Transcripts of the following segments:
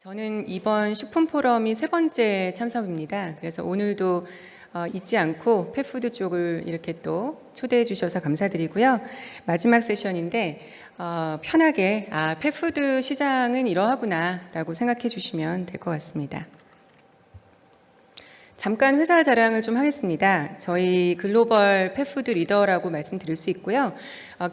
저는 이번 식품 포럼이 세 번째 참석입니다. 그래서 오늘도 잊지 않고 펫푸드 쪽을 이렇게 또 초대해 주셔서 감사드리고요. 마지막 세션인데 편하게 펫푸드 시장은 이러하구나 라고 생각해 주시면 될 것 같습니다. 잠깐 회사 자랑을 좀 하겠습니다. 저희 글로벌 펫푸드 리더라고 말씀드릴 수 있고요.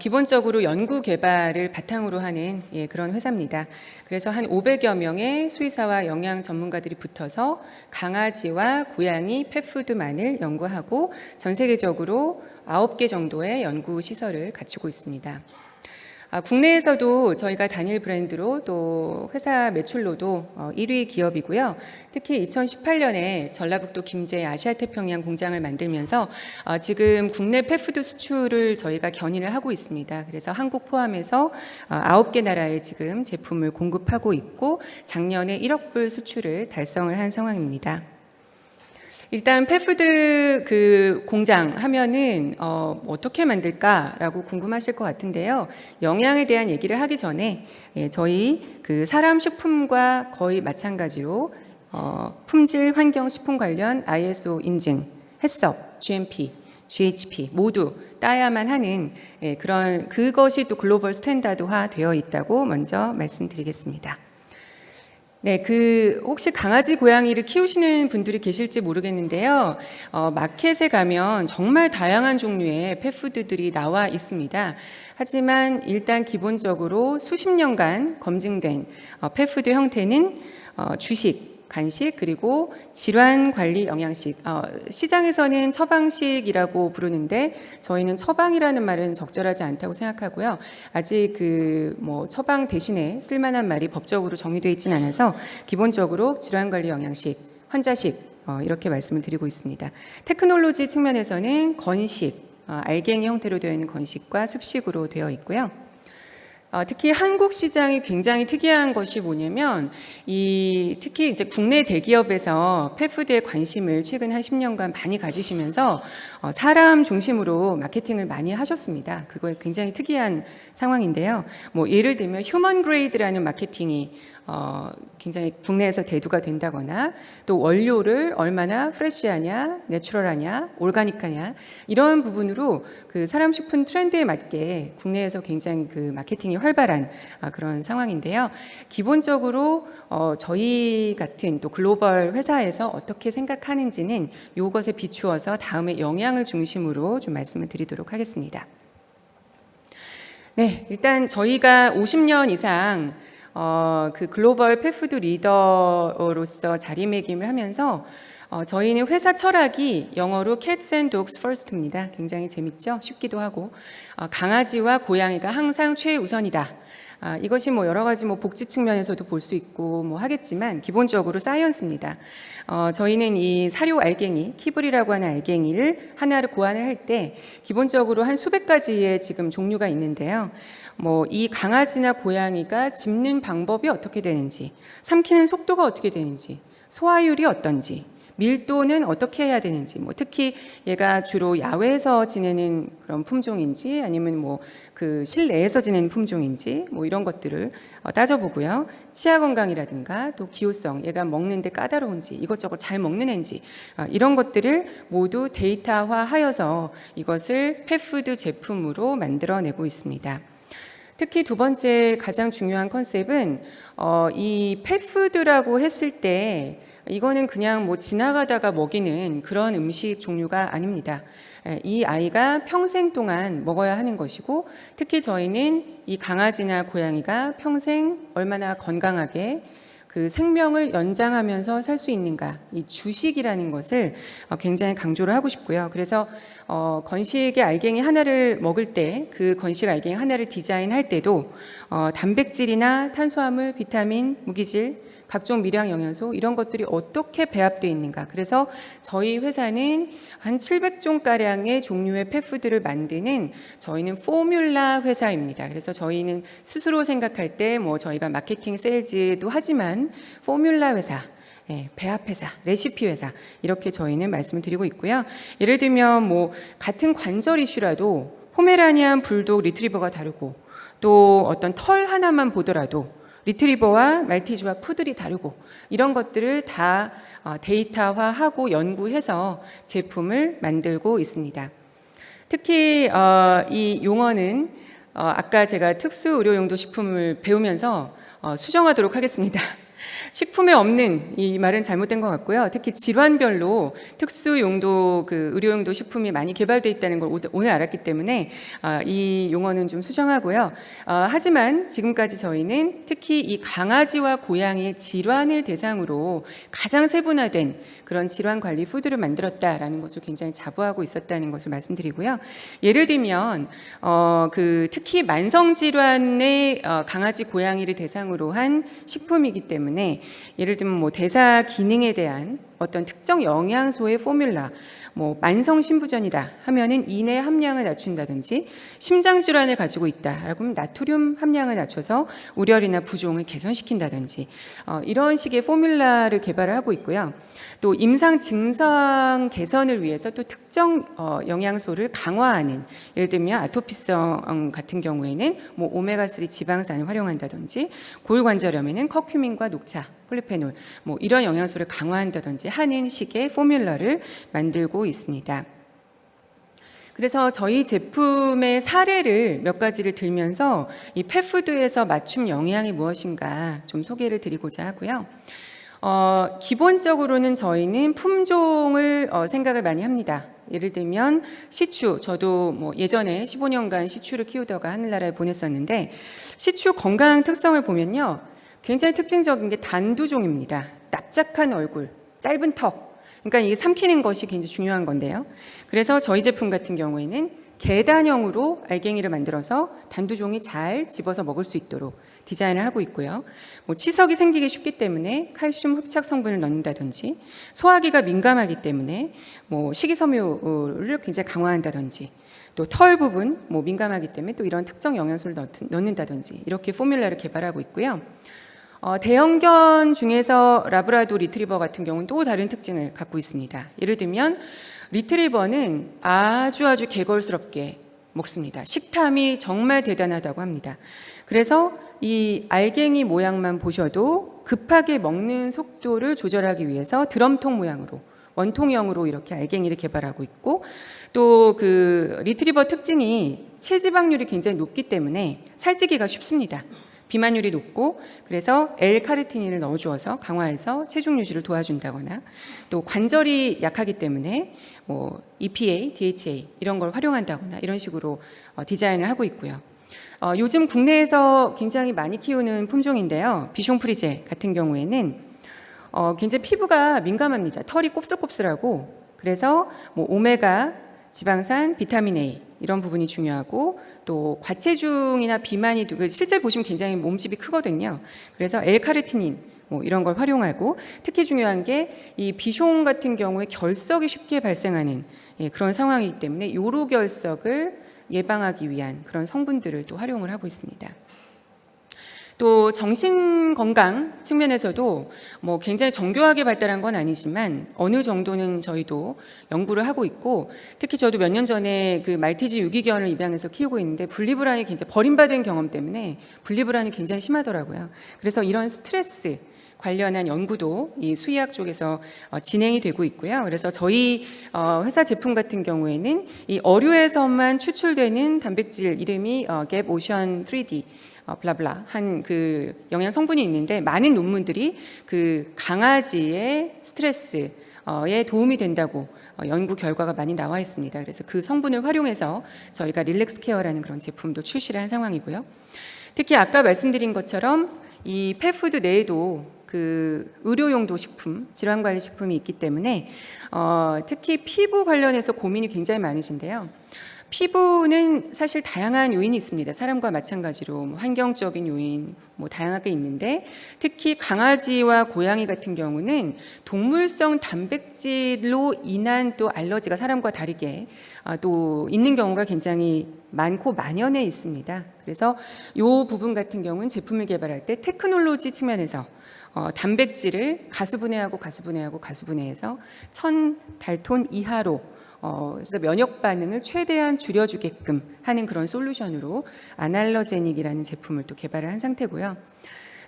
기본적으로 연구 개발을 바탕으로 하는 그런 회사입니다. 그래서 한 500여 명의 수의사와 영양 전문가들이 붙어서 강아지와 고양이 펫푸드만을 연구하고 전 세계적으로 9개 정도의 연구 시설을 갖추고 있습니다. 국내에서도 저희가 단일 브랜드로 또 회사 매출로도 1위 기업이고요. 특히 2018년에 전라북도 김제 아시아태평양 공장을 만들면서 지금 국내 펫푸드 수출을 저희가 견인을 하고 있습니다. 그래서 한국 포함해서 9개 나라에 지금 제품을 공급하고 있고 작년에 1억 불 수출을 달성을 한 상황입니다. 일단 펫푸드 그 공장 하면은 어떻게 만들까라고 궁금하실 것 같은데요. 영양에 대한 얘기를 하기 전에 저희 그 사람 식품과 거의 마찬가지로 품질 환경 식품 관련 ISO 인증, 해썹, GMP, GHP 모두 따야만 하는 그것이 또 글로벌 스탠다드화 되어 있다고 먼저 말씀드리겠습니다. 네, 혹시 강아지, 고양이를 키우시는 분들이 계실지 모르겠는데요. 마켓에 가면 정말 다양한 종류의 펫푸드들이 나와 있습니다. 하지만 일단 기본적으로 수십 년간 검증된 펫푸드 형태는 주식, 간식, 그리고 질환관리 영양식. 시장에서는 처방식이라고 부르는데 저희는 처방이라는 말은 적절하지 않다고 생각하고요. 아직 처방 대신에 쓸만한 말이 법적으로 정의되어 있지는 않아서 기본적으로 질환관리 영양식, 환자식 이렇게 말씀을 드리고 있습니다. 테크놀로지 측면에서는 건식, 알갱이 형태로 되어 있는 건식과 습식으로 되어 있고요. 특히 한국 시장이 굉장히 특이한 것이 뭐냐면 특히 이제 국내 대기업에서 펫푸드에 관심을 최근 한 10년간 많이 가지시면서 사람 중심으로 마케팅을 많이 하셨습니다. 그거에 굉장히 특이한 상황인데요. 예를 들면 휴먼 그레이드라는 마케팅이 굉장히 국내에서 대두가 된다거나 또 원료를 얼마나 프레시하냐, 내추럴하냐, 올가닉하냐 이런 부분으로 그 사람 식품 트렌드에 맞게 국내에서 굉장히 그 마케팅이 활발한 그런 상황인데요. 기본적으로 저희 같은 또 글로벌 회사에서 어떻게 생각하는지는 이것에 비추어서 다음에 영양을 중심으로 좀 말씀을 드리도록 하겠습니다. 네, 일단 저희가 50년 이상 그 글로벌 펫푸드 리더로서 자리매김을 하면서 저희는 회사 철학이 영어로 Cats and Dogs First입니다. 굉장히 재밌죠? 쉽기도 하고 강아지와 고양이가 항상 최우선이다. 이것이 여러 가지 복지 측면에서도 볼 수 있고 하겠지만 기본적으로 사이언스입니다. 저희는 이 사료 알갱이, 키블이라고 하는 알갱이를 하나를 고안을 할 때 기본적으로 한 수백 가지의 지금 종류가 있는데요. 이 강아지나 고양이가 짚는 방법이 어떻게 되는지, 삼키는 속도가 어떻게 되는지, 소화율이 어떤지, 밀도는 어떻게 해야 되는지, 특히 얘가 주로 야외에서 지내는 그런 품종인지 아니면 그 실내에서 지내는 품종인지 이런 것들을 따져보고요. 치아 건강이라든가 또 기호성, 얘가 먹는데 까다로운지, 이것저것 잘 먹는 애인지 이런 것들을 모두 데이터화하여서 이것을 펫푸드 제품으로 만들어내고 있습니다. 특히 두 번째 가장 중요한 컨셉은 이 펫푸드라고 했을 때 이거는 그냥 지나가다가 먹이는 그런 음식 종류가 아닙니다. 이 아이가 평생 동안 먹어야 하는 것이고 특히 저희는 이 강아지나 고양이가 평생 얼마나 건강하게 그 생명을 연장하면서 살 수 있는가, 이 주식이라는 것을 굉장히 강조를 하고 싶고요. 그래서 건식의 알갱이 하나를 먹을 때 그 건식 알갱이 하나를 디자인할 때도 단백질이나 탄수화물, 비타민, 무기질, 각종 미량 영양소 이런 것들이 어떻게 배합되어 있는가. 그래서 저희 회사는 한 700종가량의 종류의 펫푸드를 만드는 저희는 포뮬라 회사입니다. 그래서 저희는 스스로 생각할 때 저희가 마케팅 세일즈도 하지만 포뮬라 회사, 배합회사, 레시피 회사 이렇게 저희는 말씀을 드리고 있고요. 예를 들면 같은 관절 이슈라도 포메라니안, 불독, 리트리버가 다르고 또 어떤 털 하나만 보더라도 리트리버와 말티즈와 푸들이 다르고 이런 것들을 다 데이터화하고 연구해서 제품을 만들고 있습니다. 특히 이 용어는 아까 제가 특수의료용도 식품을 배우면서 수정하도록 하겠습니다. 식품에 없는 이 말은 잘못된 것 같고요. 특히 질환별로 특수용도 의료용도 식품이 많이 개발되어 있다는 걸 오늘 알았기 때문에 이 용어는 좀 수정하고요. 하지만 지금까지 저희는 특히 이 강아지와 고양이의 질환을 대상으로 가장 세분화된 그런 질환관리 푸드를 만들었다라는 것을 굉장히 자부하고 있었다는 것을 말씀드리고요. 예를 들면 특히 만성질환의 강아지, 고양이를 대상으로 한 식품이기 때문에 예를 들면 뭐 대사 기능에 대한 어떤 특정 영양소의 포뮬라, 뭐 만성 신부전이다 하면은 이내 함량을 낮춘다든지, 심장 질환을 가지고 있다라고 하면 나트륨 함량을 낮춰서 우려이나 부종을 개선시킨다든지 이런 식의 포뮬라를 개발을 하고 있고요. 또 임상 증상 개선을 위해서 또 특정 영양소를 강화하는, 예를 들면 아토피성 같은 경우에는 뭐 오메가3 지방산을 활용한다든지, 골관절염에는 커큐민과 녹차, 폴리페놀 뭐 이런 영양소를 강화한다든지 하는 식의 포뮬러를 만들고 있습니다. 그래서 저희 제품의 사례를 몇 가지를 들면서 이 펫푸드에서 맞춤 영양이 무엇인가 좀 소개를 드리고자 하고요. 기본적으로는 저희는 품종을 생각을 많이 합니다. 예를 들면 시추, 저도 뭐 예전에 15년간 시추를 키우다가 하늘나라에 보냈었는데, 시추 건강 특성을 보면요, 굉장히 특징적인 게 단두종입니다. 납작한 얼굴, 짧은 턱. 그러니까 이게 삼키는 것이 굉장히 중요한 건데요. 그래서 저희 제품 같은 경우에는 계단형으로 알갱이를 만들어서 단두종이 잘 집어서 먹을 수 있도록 디자인을 하고 있고요. 뭐 치석이 생기기 쉽기 때문에 칼슘 흡착 성분을 넣는다든지, 소화기가 민감하기 때문에 뭐 식이섬유를 굉장히 강화한다든지, 또 털 부분 뭐 민감하기 때문에 또 이런 특정 영양소를 넣는다든지 이렇게 포뮬라를 개발하고 있고요. 대형견 중에서 라브라도 리트리버 같은 경우는 또 다른 특징을 갖고 있습니다. 예를 들면 리트리버는 아주 개걸스럽게 먹습니다. 식탐이 정말 대단하다고 합니다. 그래서 이 알갱이 모양만 보셔도 급하게 먹는 속도를 조절하기 위해서 드럼통 모양으로, 원통형으로 이렇게 알갱이를 개발하고 있고, 또 리트리버 특징이 체지방률이 굉장히 높기 때문에 살찌기가 쉽습니다. 비만율이 높고, 그래서 L-카르티닌을 넣어주어서 강화해서 체중 유지를 도와준다거나, 또 관절이 약하기 때문에 뭐 EPA, DHA 이런 걸 활용한다거나 이런 식으로 디자인을 하고 있고요. 요즘 국내에서 굉장히 많이 키우는 품종인데요. 비숑 프리제 같은 경우에는 굉장히 피부가 민감합니다. 털이 곱슬곱슬하고, 그래서 뭐 오메가, 지방산, 비타민 A 이런 부분이 중요하고, 또 과체중이나 비만이 실제 보시면 굉장히 몸집이 크거든요. 그래서 L-카르티닌 뭐 이런 걸 활용하고, 특히 중요한 게 이 비숑 같은 경우에 결석이 쉽게 발생하는 그런 상황이기 때문에 요로 결석을 예방하기 위한 그런 성분들을 또 활용을 하고 있습니다. 또 정신 건강 측면에서도 뭐 굉장히 정교하게 발달한 건 아니지만 어느 정도는 저희도 연구를 하고 있고, 특히 저도 몇 년 전에 말티즈 유기견을 입양해서 키우고 있는데 분리불안이 굉장히 버림받은 경험 때문에 분리불안이 굉장히 심하더라고요. 그래서 이런 스트레스 관련한 연구도 이 수의학 쪽에서 진행이 되고 있고요. 그래서 저희 회사 제품 같은 경우에는 이 어류에서만 추출되는 단백질 이름이 갭 오션 3D 블라블라 한 영양 성분이 있는데, 많은 논문들이 강아지의 스트레스에 도움이 된다고 연구 결과가 많이 나와 있습니다. 그래서 그 성분을 활용해서 저희가 릴렉스 케어라는 그런 제품도 출시를 한 상황이고요. 특히 아까 말씀드린 것처럼 이 펫푸드 내에도 의료용도 식품, 질환관리 식품이 있기 때문에 특히 피부 관련해서 고민이 굉장히 많으신데요. 피부는 사실 다양한 요인이 있습니다. 사람과 마찬가지로 뭐 환경적인 요인 뭐 다양하게 있는데, 특히 강아지와 고양이 같은 경우는 동물성 단백질로 인한 또 알러지가 사람과 다르게 또 있는 경우가 굉장히 많고 만연해 있습니다. 그래서 이 부분 같은 경우는 제품을 개발할 때 테크놀로지 측면에서 단백질을 가수분해해서 1000달톤 이하로 그래서 면역 반응을 최대한 줄여주게끔 하는 그런 솔루션으로 아날러제닉이라는 제품을 또 개발을 한 상태고요.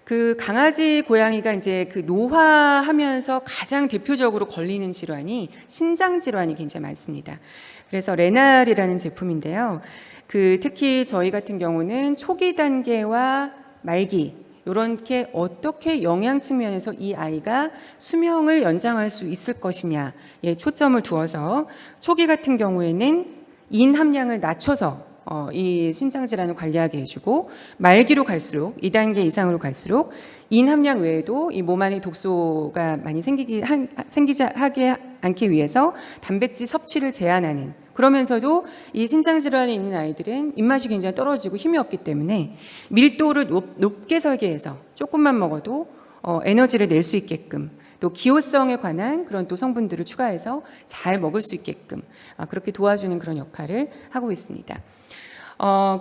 그 강아지, 고양이가 이제 그 노화하면서 가장 대표적으로 걸리는 질환이 신장 질환이 굉장히 많습니다. 그래서 레날이라는 제품인데요. 그 특히 저희 같은 경우는 초기 단계와 말기 이렇게 어떻게 영양 측면에서 이 아이가 수명을 연장할 수 있을 것이냐에 초점을 두어서 초기 같은 경우에는 인 함량을 낮춰서 이 신장 질환을 관리하게 해주고 말기로 갈수록 2단계 이상으로 갈수록 인 함량 외에도 이 몸 안에 독소가 많이 생기지 하게 않기 위해서 단백질 섭취를 제한하는, 그러면서도 이 신장 질환이 있는 아이들은 입맛이 굉장히 떨어지고 힘이 없기 때문에 밀도를 높게 설계해서 조금만 먹어도 에너지를 낼 수 있게끔, 또 기호성에 관한 그런 또 성분들을 추가해서 잘 먹을 수 있게끔 그렇게 도와주는 그런 역할을 하고 있습니다.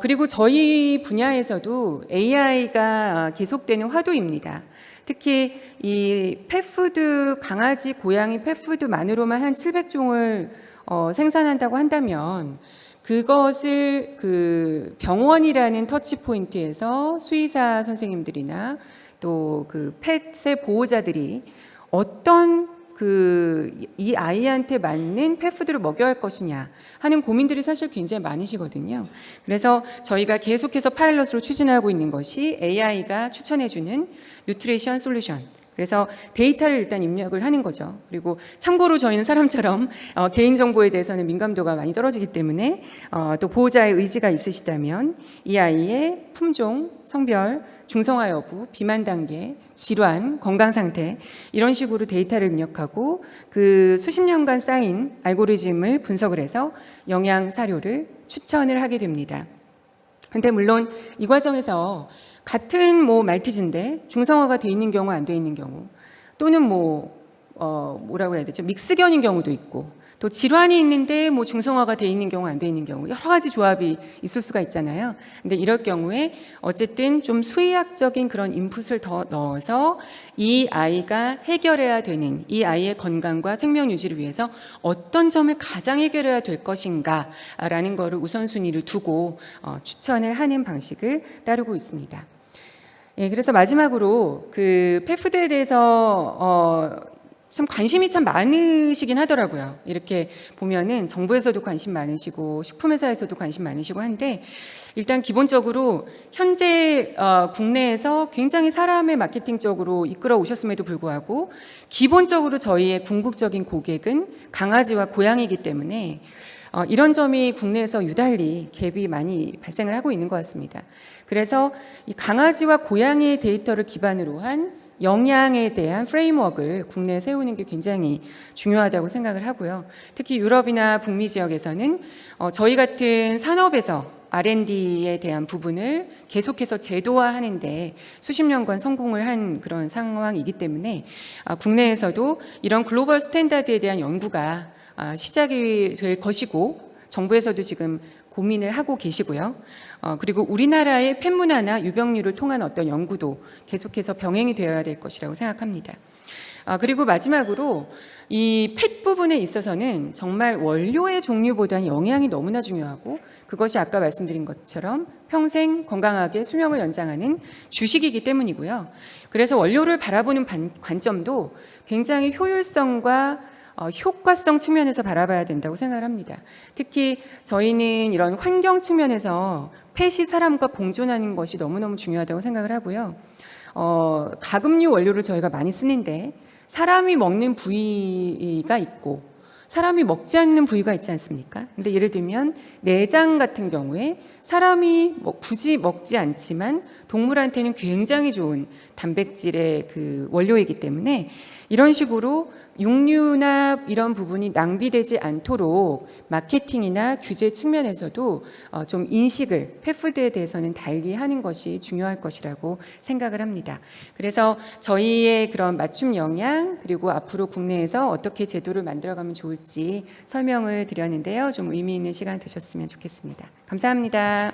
그리고 저희 분야에서도 AI가 계속되는 화두입니다. 특히 이 펫푸드, 강아지, 고양이 펫푸드만으로만 한 700종을 생산한다고 한다면 그것을 그 병원이라는 터치 포인트에서 수의사 선생님들이나 또 그 펫의 보호자들이 어떤 이 아이한테 맞는 펫푸드를 먹여야 할 것이냐 하는 고민들이 사실 굉장히 많으시거든요. 그래서 저희가 계속해서 파일럿으로 추진하고 있는 것이 AI가 추천해주는 뉴트리션 솔루션. 그래서 데이터를 일단 입력을 하는 거죠. 그리고 참고로 저희는 사람처럼 개인정보에 대해서는 민감도가 많이 떨어지기 때문에 또 보호자의 의지가 있으시다면 이 아이의 품종, 성별, 중성화 여부, 비만 단계, 질환, 건강 상태 이런 식으로 데이터를 입력하고 그 수십 년간 쌓인 알고리즘을 분석을 해서 영양 사료를 추천을 하게 됩니다. 근데 물론 이 과정에서 같은 말티즈인데 중성화가 돼 있는 경우 안 돼 있는 경우, 또는 뭐라고 해야 되죠? 믹스견인 경우도 있고, 또 질환이 있는데 중성화가 돼 있는 경우 안 돼 있는 경우, 여러 가지 조합이 있을 수가 있잖아요. 근데 이럴 경우에 어쨌든 좀 수의학적인 그런 인풋을 더 넣어서 이 아이가 해결해야 되는, 이 아이의 건강과 생명 유지를 위해서 어떤 점을 가장 해결해야 될 것인가라는 거를 우선순위를 두고 추천을 하는 방식을 따르고 있습니다. 예, 그래서 마지막으로 그 펫푸드에 대해서 참 관심이 참 많으시긴 하더라고요. 이렇게 보면은 정부에서도 관심 많으시고 식품회사에서도 관심 많으시고 한데, 일단 기본적으로 현재 국내에서 굉장히 사람의 마케팅적으로 이끌어 오셨음에도 불구하고 기본적으로 저희의 궁극적인 고객은 강아지와 고양이이기 때문에 이런 점이 국내에서 유달리 갭이 많이 발생을 하고 있는 것 같습니다. 그래서 이 강아지와 고양이의 데이터를 기반으로 한 영양에 대한 프레임워크를 국내에 세우는 게 굉장히 중요하다고 생각을 하고요. 특히 유럽이나 북미 지역에서는 저희 같은 산업에서 R&D에 대한 부분을 계속해서 제도화하는데 수십 년간 성공을 한 그런 상황이기 때문에 국내에서도 이런 글로벌 스탠다드에 대한 연구가 시작이 될 것이고, 정부에서도 지금 고민을 하고 계시고요. 그리고 우리나라의 펫 문화나 유병률을 통한 어떤 연구도 계속해서 병행이 되어야 될 것이라고 생각합니다. 그리고 마지막으로 이 펫 부분에 있어서는 정말 원료의 종류보다는 영양이 너무나 중요하고, 그것이 아까 말씀드린 것처럼 평생 건강하게 수명을 연장하는 주식이기 때문이고요. 그래서 원료를 바라보는 관점도 굉장히 효율성과 효과성 측면에서 바라봐야 된다고 생각을 합니다. 특히 저희는 이런 환경 측면에서 펫이 사람과 공존하는 것이 너무너무 중요하다고 생각을 하고요. 가금류 원료를 저희가 많이 쓰는데 사람이 먹는 부위가 있고 사람이 먹지 않는 부위가 있지 않습니까? 근데 예를 들면 내장 같은 경우에 사람이 굳이 먹지 않지만 동물한테는 굉장히 좋은 단백질의 그 원료이기 때문에 이런 식으로 육류나 이런 부분이 낭비되지 않도록 마케팅이나 규제 측면에서도 좀 인식을 펫푸드에 대해서는 달리 하는 것이 중요할 것이라고 생각을 합니다. 그래서 저희의 그런 맞춤 영양, 그리고 앞으로 국내에서 어떻게 제도를 만들어가면 좋을지 설명을 드렸는데요. 좀 의미 있는 시간 되셨으면 좋겠습니다. 감사합니다.